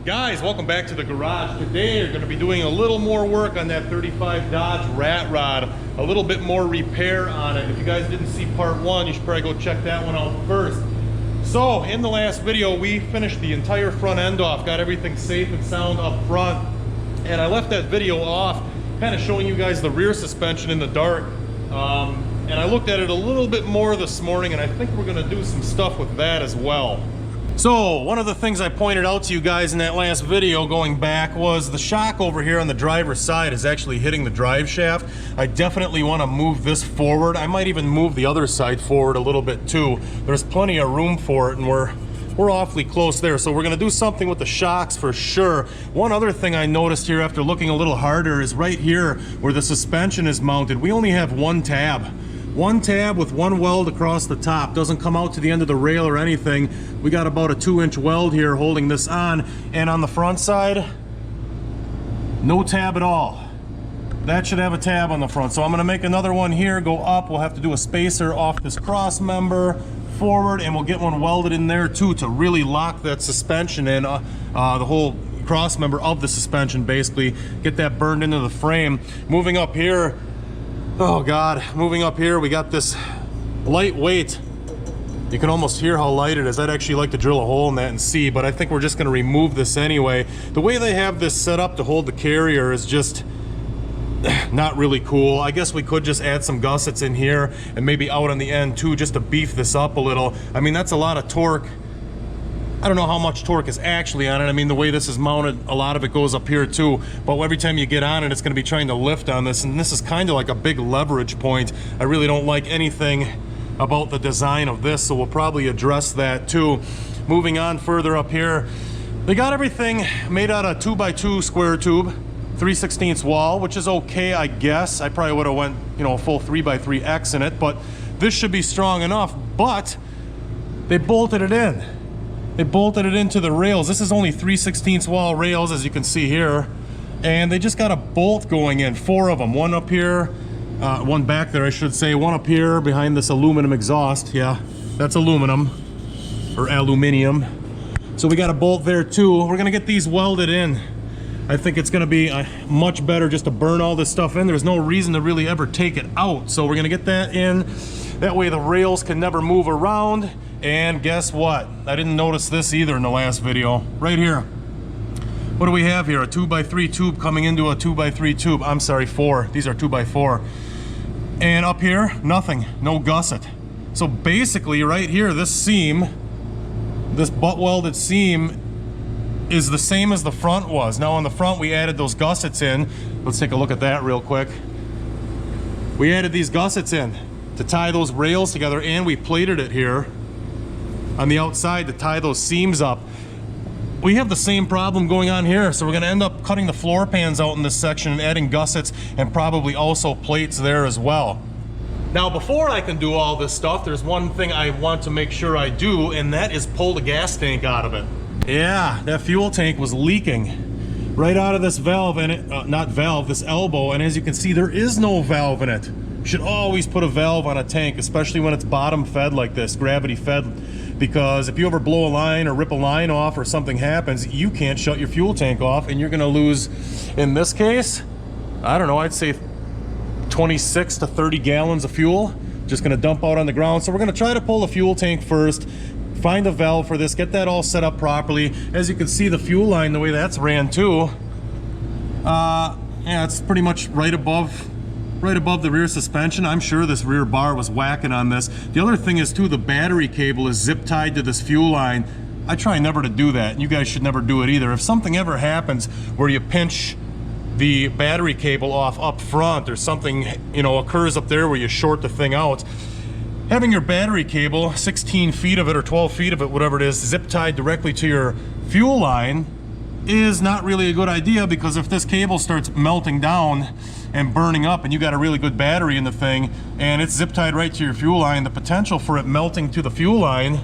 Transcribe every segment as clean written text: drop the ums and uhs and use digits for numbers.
Guys, welcome back to the garage. Today we're going to be doing a little more work on that 35 Dodge rat rod, a little bit more repair on it. If you guys didn't see part one, you should probably go check that one out first. So in the last video, we finished the entire front end off, got everything safe and sound up front, and I left that video off kind of showing you guys the rear suspension in the dark. And I looked at it a little bit more this morning, and I think we're going to do some stuff with that as well. So one of the things I pointed out to you guys in that last video going back was the shock over here on the driver's side is actually hitting the drive shaft. I definitely want to move this forward. I might even move the other side forward a little bit too. There's plenty of room for it, and we're awfully close there. So we're going to do something with the shocks for sure. One other thing I noticed here after looking a little harder is right here where the suspension is mounted, we only have one tab. One tab with one weld across the top. Doesn't come out to the end of the rail or anything. We got about a 2-inch weld here holding this on. And on the front side, no tab at all. That should have a tab on the front. So I'm gonna make another one here, go up. We'll have to do a spacer off this cross member forward, and we'll get one welded in there too to really lock that suspension in, the whole cross member of the suspension, basically. Get that burned into the frame. Moving up here, oh God, moving up here, we got this lightweight. You can almost hear how light it is. I'd actually like to drill a hole in that and see, but I think we're just gonna remove this anyway. The way they have this set up to hold the carrier is just not really cool. I guess we could just add some gussets in here and maybe out on the end too, just to beef this up a little. I mean, that's a lot of torque. I don't know how much torque is actually on it. I mean, the way this is mounted, a lot of it goes up here too, but every time you get on it, it's gonna be trying to lift on this, and this is kind of like a big leverage point. I really don't like anything about the design of this, so we'll probably address that too. Moving on further up here, they got everything made out of 2x2 square tube, 3/16 wall, which is okay, I guess. I probably would have went, you know, a full 3x3X in it, but this should be strong enough. But they bolted it in. They bolted it into the rails. This is only 3/16 wall rails, as you can see here. And they just got a bolt going in, 4 of them. One up here, one back there, I should say. One up here behind this aluminum exhaust. Yeah, that's aluminum, or aluminium. So we got a bolt there too. We're gonna get these welded in. I think it's gonna be much better just to burn all this stuff in. There's no reason to really ever take it out. So we're gonna get that in. That way the rails can never move around. And guess what? I didn't notice this either in the last video. Right here. What do we have here? A 2x3 tube coming into a 2x3 tube. I'm sorry, 4. These are 2x4. And up here, nothing. No gusset. So basically right here, this seam, this butt welded seam is the same as the front was. Now on the front, we added those gussets in. Let's take a look at that real quick. We added these gussets in to tie those rails together, and we plated it here on the outside to tie those seams up. We have the same problem going on here, so we're gonna end up cutting the floor pans out in this section and adding gussets and probably also plates there as well. Now before I can do all this stuff, there's one thing I want to make sure I do, and that is pull the gas tank out of it. Yeah, that fuel tank was leaking right out of this valve, and it, not valve, this elbow, and as you can see, there is no valve in it. You should always put a valve on a tank, especially when it's bottom fed like this, gravity fed, because if you ever blow a line or rip a line off or something happens, you can't shut your fuel tank off, and you're gonna lose, in this case, I don't know, I'd say 26 to 30 gallons of fuel, just gonna dump out on the ground. So we're gonna try to pull the fuel tank first, find a valve for this, get that all set up properly. As you can see, the fuel line, the way that's ran too, yeah, it's pretty much right above the rear suspension. I'm sure this rear bar was whacking on this. The other thing is too, the battery cable is zip tied to this fuel line. I try never to do that, and you guys should never do it either. If something ever happens where you pinch the battery cable off up front, or something, you know, occurs up there where you short the thing out, having your battery cable, 16 feet of it or 12 feet of it, whatever it is, zip tied directly to your fuel line is not really a good idea, because if this cable starts melting down and burning up and you got a really good battery in the thing and it's zip tied right to your fuel line, the potential for it melting to the fuel line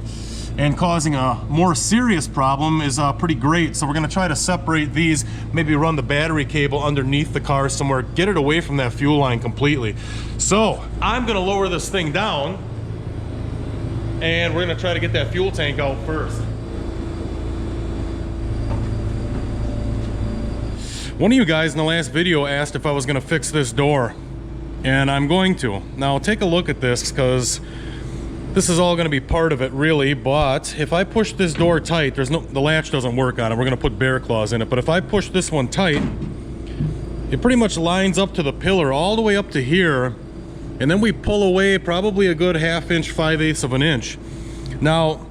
and causing a more serious problem is pretty great. So we're gonna try to separate these, maybe run the battery cable underneath the car somewhere, get it away from that fuel line completely. So I'm gonna lower this thing down, and we're gonna try to get that fuel tank out first. One of you guys in the last video asked if I was going to fix this door, and I'm going to. Now take a look at this, because this is all going to be part of it really, but if I push this door tight, the latch doesn't work on it. We're going to put bear claws in it, but if I push this one tight, it pretty much lines up to the pillar all the way up to here, and then we pull away probably a good 1/2 inch, 5/8 of an inch. Now,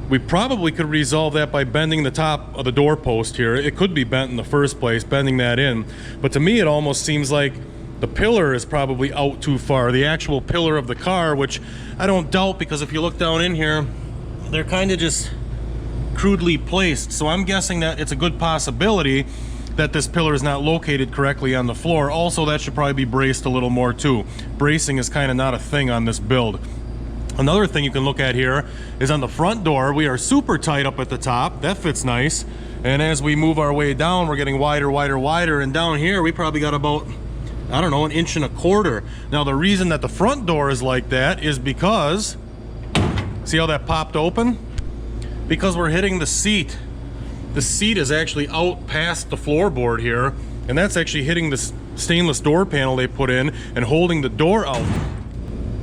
we probably could resolve that by bending the top of the door post here. It could be bent in the first place, bending that in. But to me, it almost seems like the pillar is probably out too far. The actual pillar of the car, which I don't doubt, because if you look down in here, they're kind of just crudely placed. So I'm guessing that it's a good possibility that this pillar is not located correctly on the floor. Also, that should probably be braced a little more too. Bracing is kind of not a thing on this build. Another thing you can look at here is on the front door, we are super tight up at the top. That fits nice. And as we move our way down, we're getting wider, wider, wider. And down here, we probably got about, I don't know, 1.25 inches. Now, the reason that the front door is like that is because, see how that popped open? Because we're hitting the seat. The seat is actually out past the floorboard here, and that's actually hitting this stainless door panel they put in and holding the door out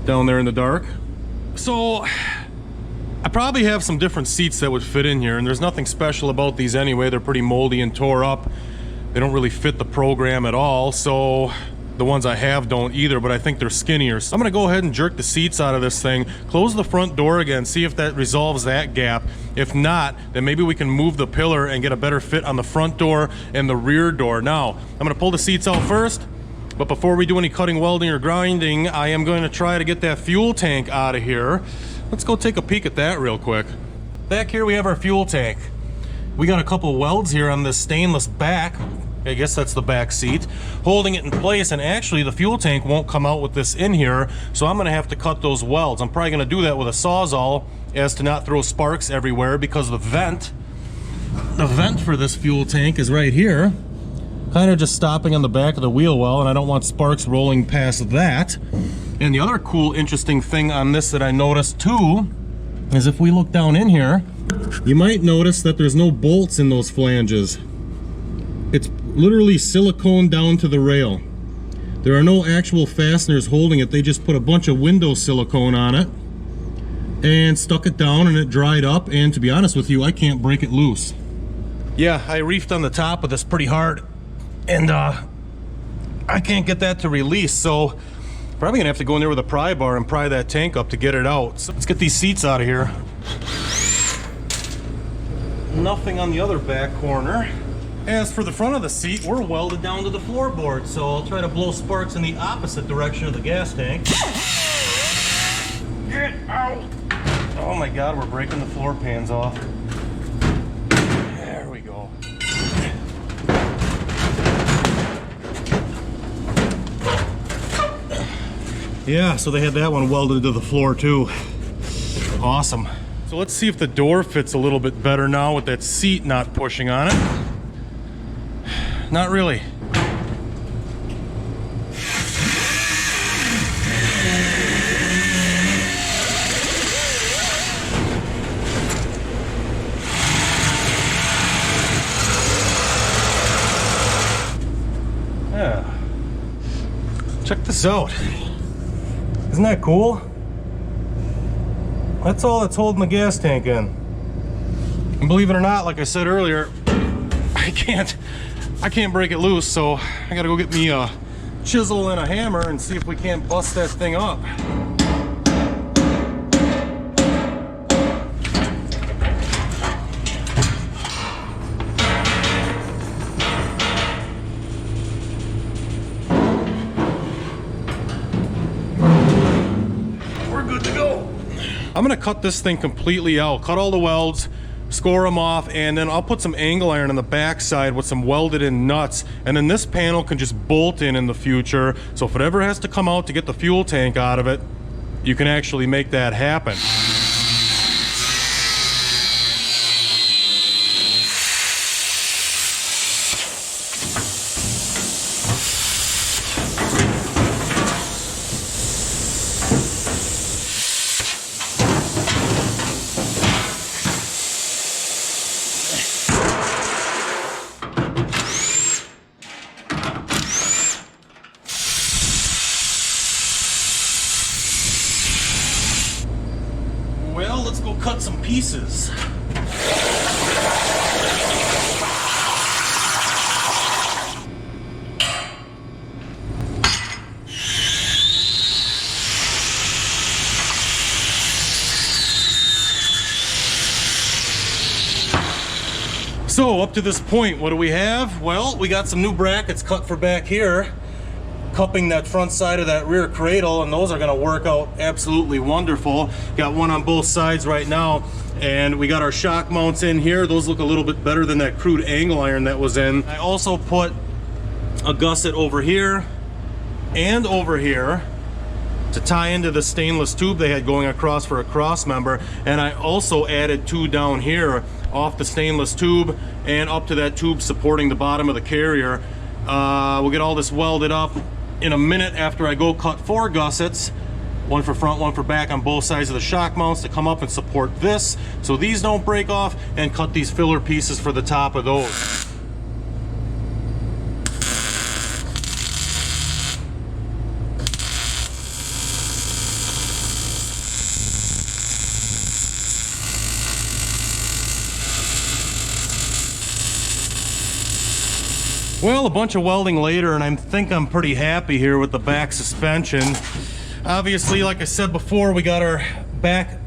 down there in the dark. So I probably have some different seats that would fit in here, and there's nothing special about these anyway. They're pretty moldy and tore up. They don't really fit the program at all, so the ones I have don't either, but I think they're skinnier. So I'm gonna go ahead and jerk the seats out of this thing, close the front door again, see if that resolves that gap. If not, then maybe we can move the pillar and get a better fit on the front door and the rear door. Now, I'm gonna pull the seats out first, but before we do any cutting, welding, or grinding, I am going to try to get that fuel tank out of here. Let's go take a peek at that real quick. Back here we have our fuel tank. We got a couple welds here on this stainless back. I guess that's the back seat, holding it in place, and actually the fuel tank won't come out with this in here, so I'm gonna have to cut those welds. I'm probably gonna do that with a Sawzall as to not throw sparks everywhere, because the vent for this fuel tank is right here, kind of just stopping on the back of the wheel well, and I don't want sparks rolling past that. And the other cool, interesting thing on this that I noticed too is if we look down in here, you might notice that there's no bolts in those flanges. It's literally silicone down to the rail. There are no actual fasteners holding it. They just put a bunch of window silicone on it and stuck it down, and it dried up, and to be honest with you, I can't break it loose. Yeah, I reefed on the top of this pretty hard, and I can't get that to release, so probably gonna have to go in there with a pry bar and pry that tank up to get it out. So let's get these seats out of here. Nothing on the other back corner. As for the front of the seat, we're welded down to the floorboard, so I'll try to blow sparks in the opposite direction of the gas tank. Get out! Oh my God, we're breaking the floor pans off. There we go. Yeah, so they had that one welded to the floor too. Awesome. So let's see if the door fits a little bit better now with that seat not pushing on it. Not really. Yeah. Check this out. Isn't that cool? That's all that's holding the gas tank in. And believe it or not, like I said earlier, I can't break it loose, so I gotta go get me a chisel and a hammer and see if we can't bust that thing up. We're good to go. I'm gonna cut this thing completely out, cut all the welds, score them off, and then I'll put some angle iron on the back side with some welded in nuts, and then this panel can just bolt in the future, so if it ever has to come out to get the fuel tank out of it, you can actually make that happen. cut some pieces. So up to this point, what do we have? Well, we got some new brackets cut for back here, cupping that front side of that rear cradle, and those are gonna work out absolutely wonderful. Got one on both sides right now, and we got our shock mounts in here. Those look a little bit better than that crude angle iron that was in. I also put a gusset over here and over here to tie into the stainless tube they had going across for a cross member, and I also added two down here off the stainless tube and up to that tube supporting the bottom of the carrier. We'll get all this welded up in a minute after I go cut 4 gussets, one for front, one for back on both sides of the shock mounts to come up and support this so these don't break off, and cut these filler pieces for the top of those. Well, a bunch of welding later, and I think I'm pretty happy here with the back suspension. Obviously, like I said before, we got our back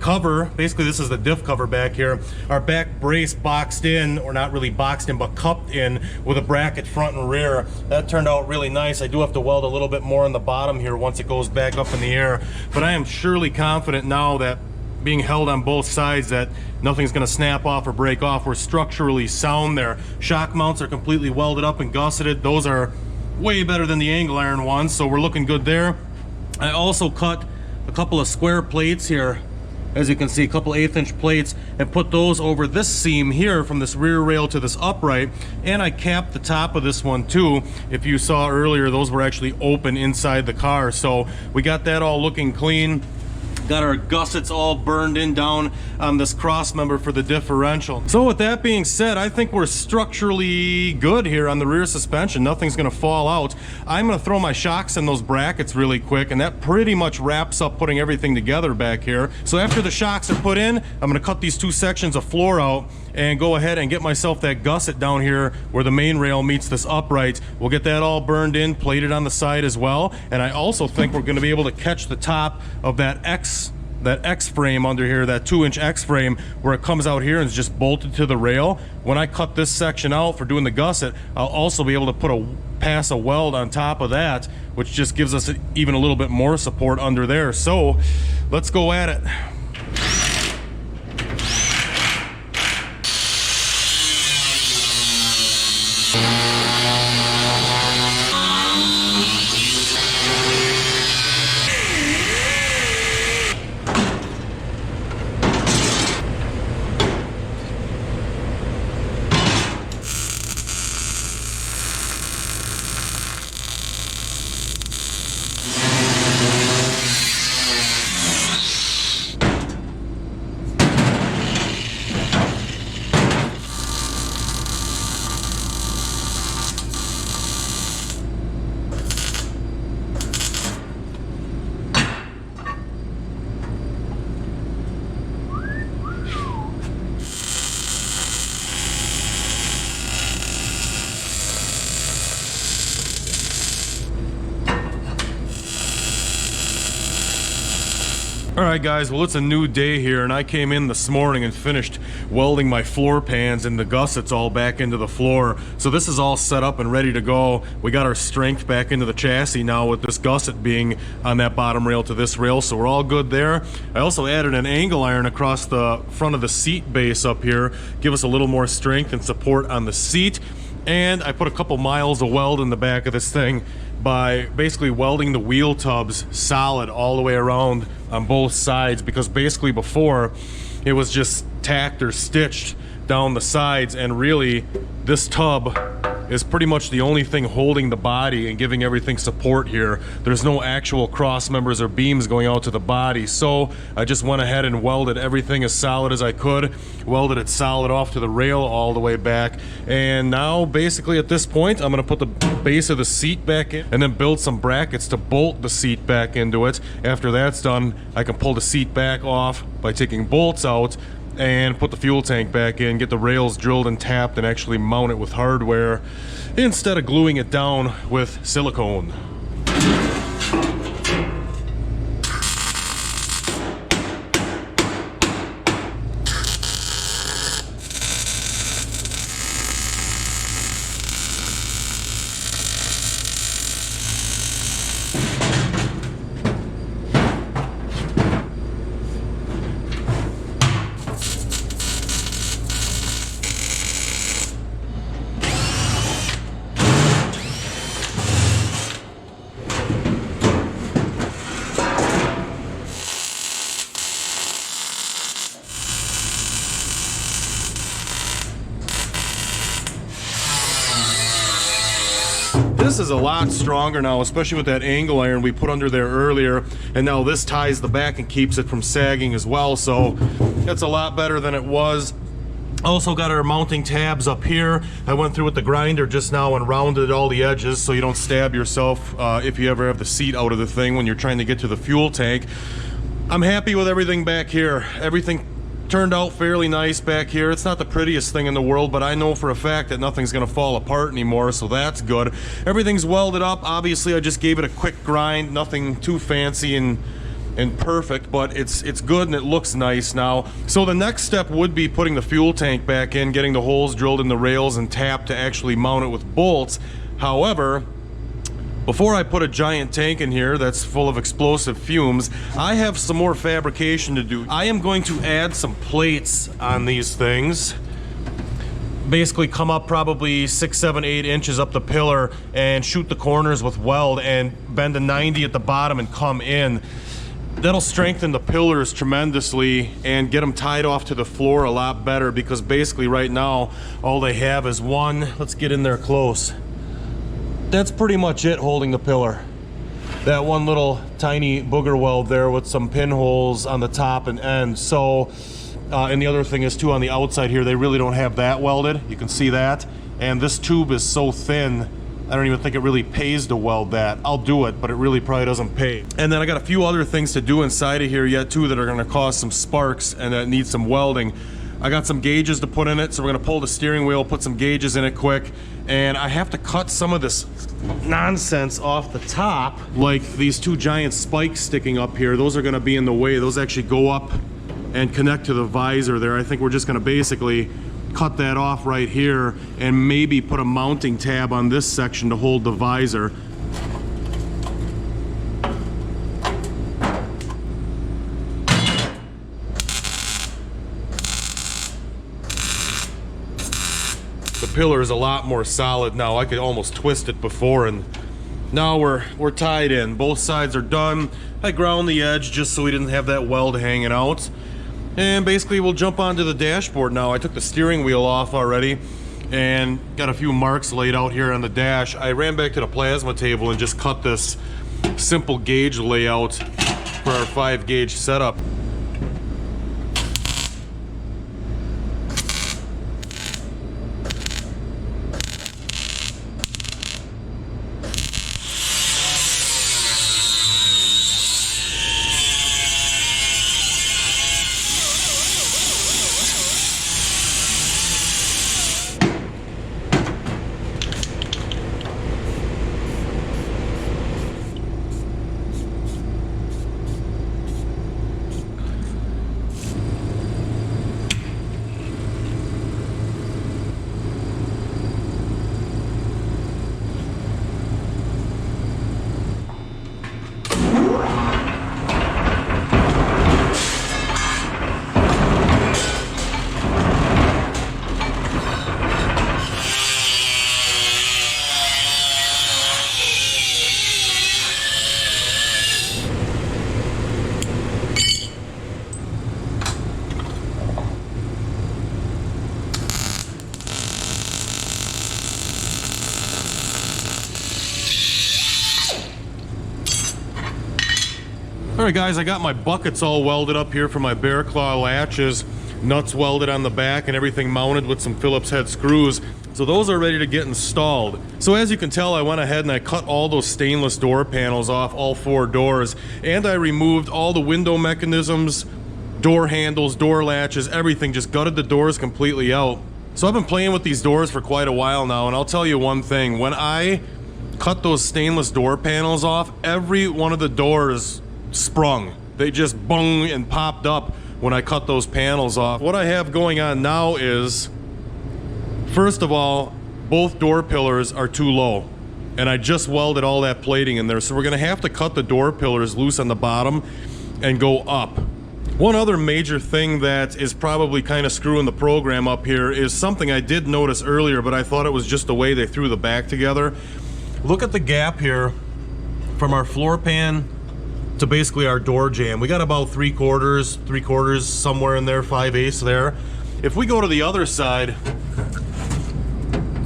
cover. Basically, this is the diff cover back here. Our back brace boxed in, or not really boxed in, but cupped in with a bracket front and rear. That turned out really nice. I do have to weld a little bit more on the bottom here once it goes back up in the air. But I am surely confident now that being held on both sides that nothing's gonna snap off or break off. We're structurally sound there. Shock mounts are completely welded up and gusseted. Those are way better than the angle iron ones, so we're looking good there. I also cut a couple of square plates here, as you can see, a couple 1/8" plates, and put those over this seam here from this rear rail to this upright, and I capped the top of this one too. If you saw earlier, those were actually open inside the car, so we got that all looking clean. Got our gussets all burned in down on this cross member for the differential. So with that being said, I think we're structurally good here on the rear suspension. Nothing's gonna fall out. I'm gonna throw my shocks in those brackets really quick, and that pretty much wraps up putting everything together back here. So after the shocks are put in, I'm gonna cut these 2 sections of floor out and go ahead and get myself that gusset down here where the main rail meets this upright. We'll get that all burned in, plated on the side as well. And I also think we're gonna be able to catch the top of that X frame under here, that 2-inch X frame, where it comes out here and is just bolted to the rail. When I cut this section out for doing the gusset, I'll also be able to pass a weld on top of that, which just gives us even a little bit more support under there. So let's go at it. Alright guys, well it's a new day here, and I came in this morning and finished welding my floor pans and the gussets all back into the floor. So this is all set up and ready to go. We got our strength back into the chassis now with this gusset being on that bottom rail to this rail, so we're all good there. I also added an angle iron across the front of the seat base up here, give us a little more strength and support on the seat. And I put a couple miles of weld in the back of this thing by basically welding the wheel tubs solid all the way around on both sides, because basically before it was just tacked or stitched down the sides, and really this tub is pretty much the only thing holding the body and giving everything support here. There's no actual cross members or beams going out to the body, so I just went ahead and welded everything as solid as I could, welded it solid off to the rail all the way back, and now basically at this point I'm going to put the base of the seat back in and then build some brackets to bolt the seat back into it. After that's done, I can pull the seat back off by taking bolts out and put the fuel tank back in, get the rails drilled and tapped, and actually mount it with hardware instead of gluing it down with silicone. This is a lot stronger now, especially with that angle iron we put under there earlier, and now this ties the back and keeps it from sagging as well, so that's a lot better than it was. Also got our mounting tabs up here. I went through with the grinder just now and rounded all the edges so you don't stab yourself if you ever have the seat out of the thing when you're trying to get to the fuel tank. I'm happy with everything back here. Everything turned out fairly nice back here. It's not the prettiest thing in the world, but I know for a fact that nothing's gonna fall apart anymore, so that's good. Everything's welded up. Obviously I just gave it a quick grind, nothing too fancy and perfect, but it's good and it looks nice now. So the next step would be putting the fuel tank back in, getting the holes drilled in the rails and tapped to actually mount it with bolts. However, before I put a giant tank in here that's full of explosive fumes, I have some more fabrication to do. I am going to add some plates on these things. Basically come up probably 6, 7, 8 inches up the pillar and shoot the corners with weld and bend a 90 at the bottom and come in. That'll strengthen the pillars tremendously and get them tied off to the floor a lot better, because basically right now all they have is one, let's get in there close. That's pretty much it holding the pillar. That one little tiny booger weld there with some pinholes on the top and end. So, and the other thing is too, on the outside here, they really don't have that welded. You can see that. And this tube is so thin, I don't even think it really pays to weld that. I'll do it, but it really probably doesn't pay. And then I got a few other things to do inside of here yet too that are gonna cause some sparks and that need some welding. I got some gauges to put in it, so we're gonna pull the steering wheel, put some gauges in it quick, and I have to cut some of this nonsense off the top, like these two giant spikes sticking up here. Those are gonna be in the way. Those actually go up and connect to the visor there. I think we're just gonna basically cut that off right here and maybe put a mounting tab on this section to hold the visor. The pillar is a lot more solid now. I could almost twist it before, and now we're tied in. Both sides are done. I ground the edge just so we didn't have that weld hanging out. And basically we'll jump onto the dashboard now. I took the steering wheel off already and got a few marks laid out here on the dash. I ran back to the plasma table and just cut this simple gauge layout for our 5-gauge setup. All right, guys, I got my buckets all welded up here for my bear claw latches, nuts welded on the back and everything mounted with some Phillips head screws. So those are ready to get installed. So as you can tell, I went ahead and I cut all those stainless door panels off all 4 doors, and I removed all the window mechanisms, door handles, door latches, everything, just gutted the doors completely out. So I've been playing with these doors for quite a while now, and I'll tell you one thing, when I cut those stainless door panels off, every one of the doors sprung. They just bung and popped up when I cut those panels off. What I have going on now is, first of all, both door pillars are too low, and I just welded all that plating in there, so we're gonna have to cut the door pillars loose on the bottom and go up. One other major thing that is probably kind of screwing the program up here is something I did notice earlier, but I thought it was just the way they threw the back together. Look at the gap here from our floor pan to basically our door jamb. We got about 3/4, somewhere in there, 5/8 there. If we go to the other side,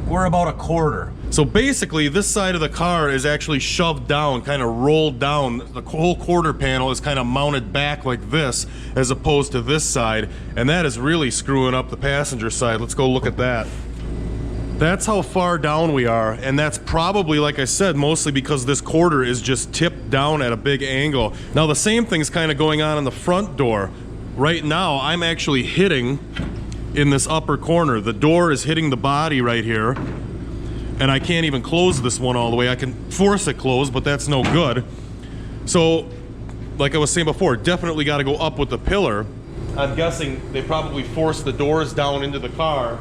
we're about 1/4. So basically this side of the car is actually shoved down, kind of rolled down. The whole quarter panel is kind of mounted back like this as opposed to this side, and that is really screwing up the passenger side. Let's go look at that. That's how far down we are, and that's probably, like I said, mostly because this quarter is just tipped down at a big angle. Now the same thing's kind of going on in the front door. Right now I'm actually hitting in this upper corner. The door is hitting the body right here, and I can't even close this one all the way. I can force it closed, but that's no good. So, like I was saying before, definitely got to go up with the pillar. I'm guessing they probably forced the doors down into the car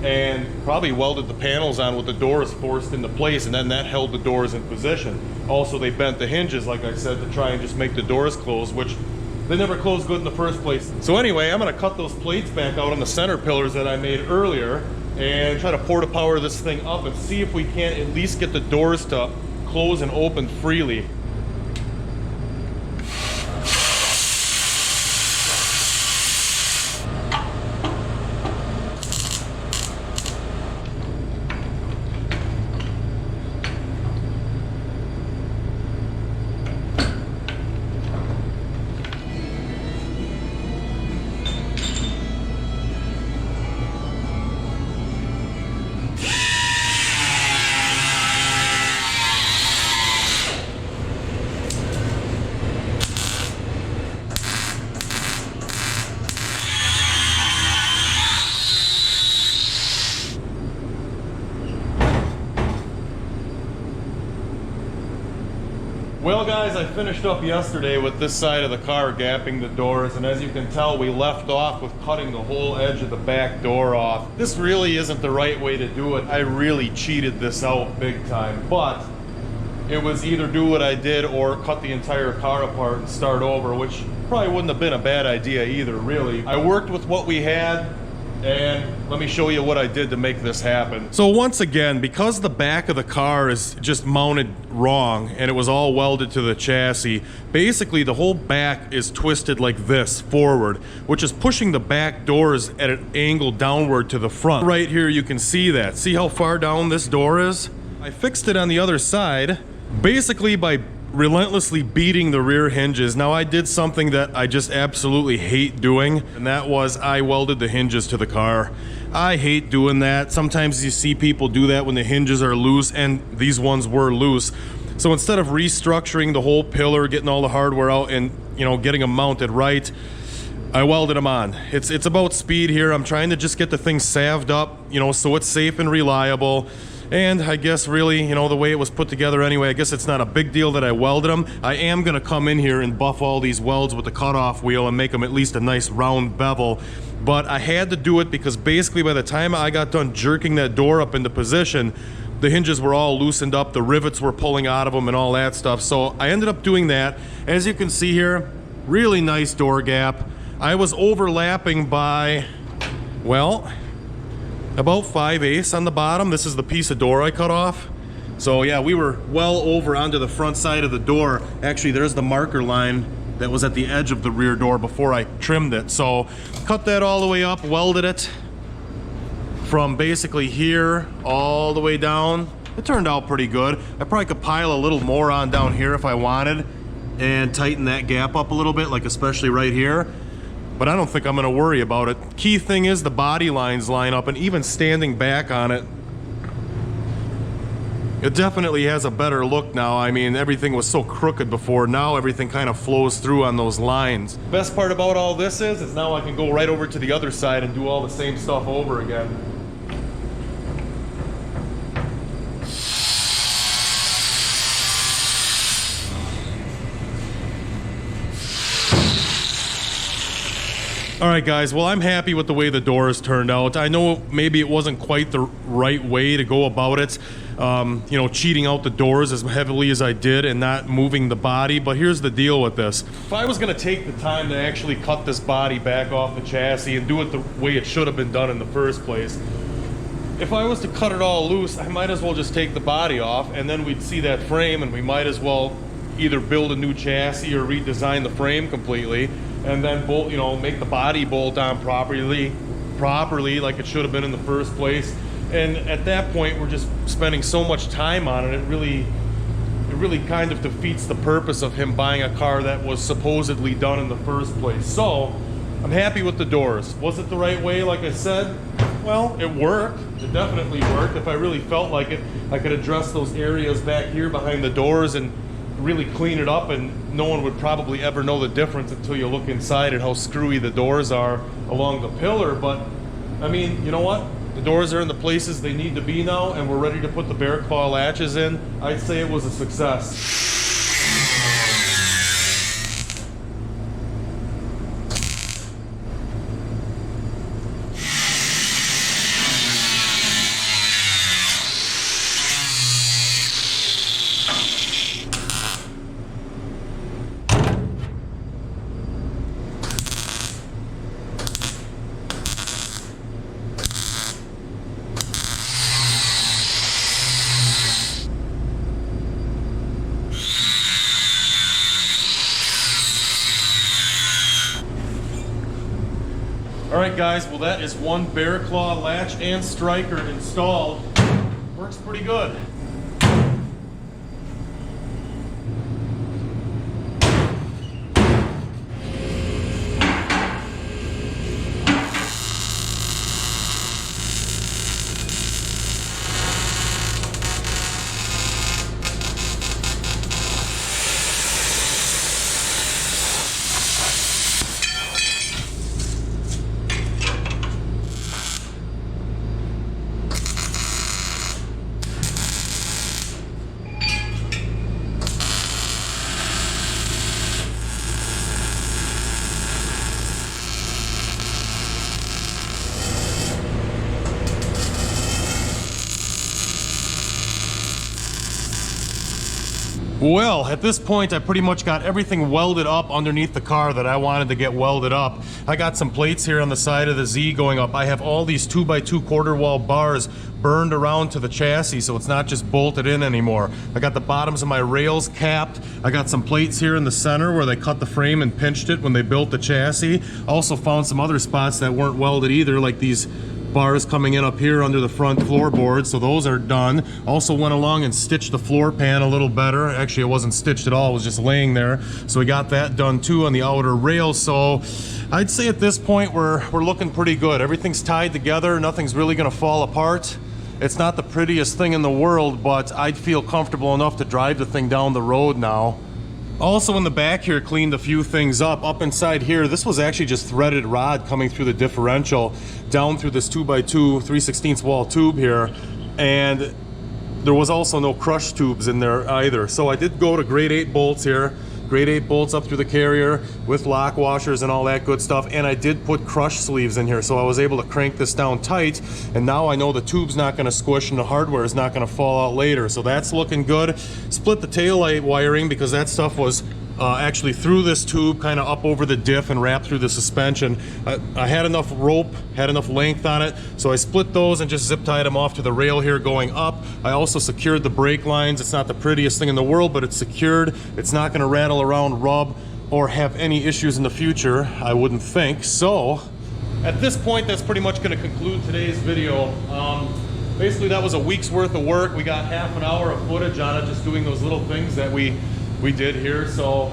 and probably welded the panels on with the doors forced into place, and then that held the doors in position. Also, they bent the hinges, like I said, to try and just make the doors close, which they never closed good in the first place. So anyway, I'm gonna cut those plates back out on the center pillars that I made earlier and try to porta power this thing up and see if we can't at least get the doors to close and open freely. Well guys, I finished up yesterday with this side of the car gapping the doors, and as you can tell, we left off with cutting the whole edge of the back door off. This really isn't the right way to do it. I really cheated this out big time, but it was either do what I did or cut the entire car apart and start over, which probably wouldn't have been a bad idea either, really. I worked with what we had, and let me show you what I did to make this happen. So once again, because the back of the car is just mounted wrong and it was all welded to the chassis, basically the whole back is twisted like this forward, which is pushing the back doors at an angle downward to the front. Right here you can see that. See how far down this door is? I fixed it on the other side basically by relentlessly beating the rear hinges. Now I did something that I just absolutely hate doing, and that was I welded the hinges to the car. I hate doing that. Sometimes you see people do that when the hinges are loose, and these ones were loose. So instead of restructuring the whole pillar, getting all the hardware out and, you know, getting them mounted right, I welded them on. It's about speed here. I'm trying to just get the thing salved up, you know, so it's safe and reliable. And I guess really, you know, the way it was put together anyway, I guess it's not a big deal that I welded them. I am gonna come in here and buff all these welds with the cutoff wheel and make them at least a nice round bevel. But I had to do it because basically by the time I got done jerking that door up into position, the hinges were all loosened up, the rivets were pulling out of them and all that stuff. So I ended up doing that. As you can see here, really nice door gap. I was overlapping by, well, about 5/8 on the bottom. This is the piece of door I cut off. So yeah, we were well over onto the front side of the door. Actually, there's the marker line that was at the edge of the rear door before I trimmed it. So cut that all the way up, welded it from basically here all the way down. It turned out pretty good. I probably could pile a little more on down here if I wanted. and tighten that gap up a little bit, like especially right here. But I don't think I'm gonna worry about it. Key thing is the body lines line up, and even standing back on it, it definitely has a better look now. I mean, everything was so crooked before. Now everything kind of flows through on those lines. Best part about all this is now I can go right over to the other side and do all the same stuff over again. All right, guys, well, I'm happy with the way the doors turned out. I know maybe it wasn't quite the right way to go about it, you know, cheating out the doors as heavily as I did and not moving the body, but here's the deal with this. If I was gonna take the time to actually cut this body back off the chassis and do it the way it should have been done in the first place, if I was to cut it all loose, I might as well just take the body off, and then we'd see that frame, and we might as well either build a new chassis or redesign the frame completely, and then bolt, you know, make the body bolt on properly like it should have been in the first place. And at that point, we're just spending so much time on it. It really kind of defeats the purpose of him buying a car that was supposedly done in the first place. So I'm happy with the doors. Was it the right way, like I said? Well, it worked. It definitely worked. If I really felt like it, I could address those areas back here behind the doors and really clean it up, and no one would probably ever know the difference until you look inside and how screwy the doors are along the pillar. But I mean, you know what? The doors are in the places they need to be now, and we're ready to put the bear claw latches in. I'd say it was a success. Alright guys, well that is one bear claw latch and striker installed. Works pretty good. Well, at this point, I pretty much got everything welded up underneath the car that I wanted to get welded up. I got some plates here on the side of the Z going up. I have all these 2x2 quarter wall bars burned around to the chassis, so it's not just bolted in anymore. I got the bottoms of my rails capped. I got some plates here in the center where they cut the frame and pinched it when they built the chassis. Also found some other spots that weren't welded either, like these bars coming in up here under the front floorboard, so those are done. Also went along and stitched the floor pan a little better. Actually, it wasn't stitched at all, it was just laying there. So we got that done too on the outer rail. So I'd say at this point we're looking pretty good. Everything's tied together, nothing's really gonna fall apart. It's not the prettiest thing in the world, but I'd feel comfortable enough to drive the thing down the road now. Also in the back here, cleaned a few things up. Up inside here, this was actually just threaded rod coming through the differential down through this 2x2 3/16 wall tube here, and there was also no crush tubes in there either. So I did go to grade 8 bolts here, grade 8 bolts up through the carrier with lock washers and all that good stuff, and I did put crush sleeves in here, so I was able to crank this down tight, and now I know the tube's not going to squish and the hardware is not going to fall out later, so that's looking good. Split the taillight wiring because that stuff was actually through this tube, kind of up over the diff and wrapped through the suspension. I had enough rope, had enough length on it, so I split those and just zip tied them off to the rail here going up. I also secured the brake lines. It's not the prettiest thing in the world, but it's secured. It's not going to rattle around, rub, or have any issues in the future, I wouldn't think. So at this point, that's pretty much going to conclude today's video. Basically, that was a week's worth of work. We got half an hour of footage on it, just doing those little things that we did here. So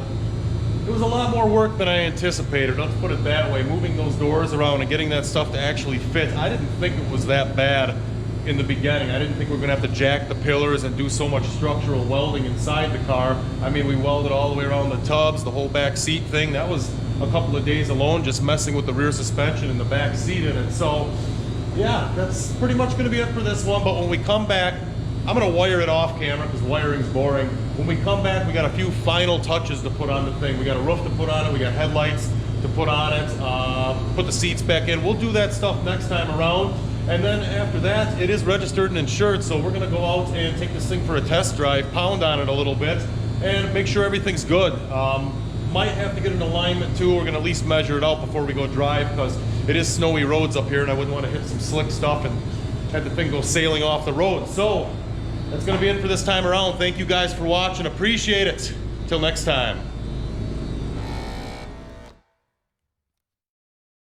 It was a lot more work than I anticipated, let's put it that way. Moving those doors around and getting that stuff to actually fit. I didn't think it was that bad in the beginning. I didn't think we were gonna have to jack the pillars and do so much structural welding inside the car. I mean, we welded all the way around the tubs, the whole back seat thing. That was a couple of days alone just messing with the rear suspension and the back seat in it. So yeah, that's pretty much gonna be it for this one. But when we come back, I'm gonna wire it off camera because wiring's boring. When we come back, we got a few final touches to put on the thing. We got a roof to put on it, we got headlights to put on it, put the seats back in. We'll do that stuff next time around. And then after that, it is registered and insured, so we're gonna go out and take this thing for a test drive, pound on it a little bit, and make sure everything's good. Might have to get an alignment too. We're gonna at least measure it out before we go drive because it is snowy roads up here and I wouldn't want to hit some slick stuff and have the thing go sailing off the road. So that's gonna be it for this time around. Thank you guys for watching, appreciate it. Till next time.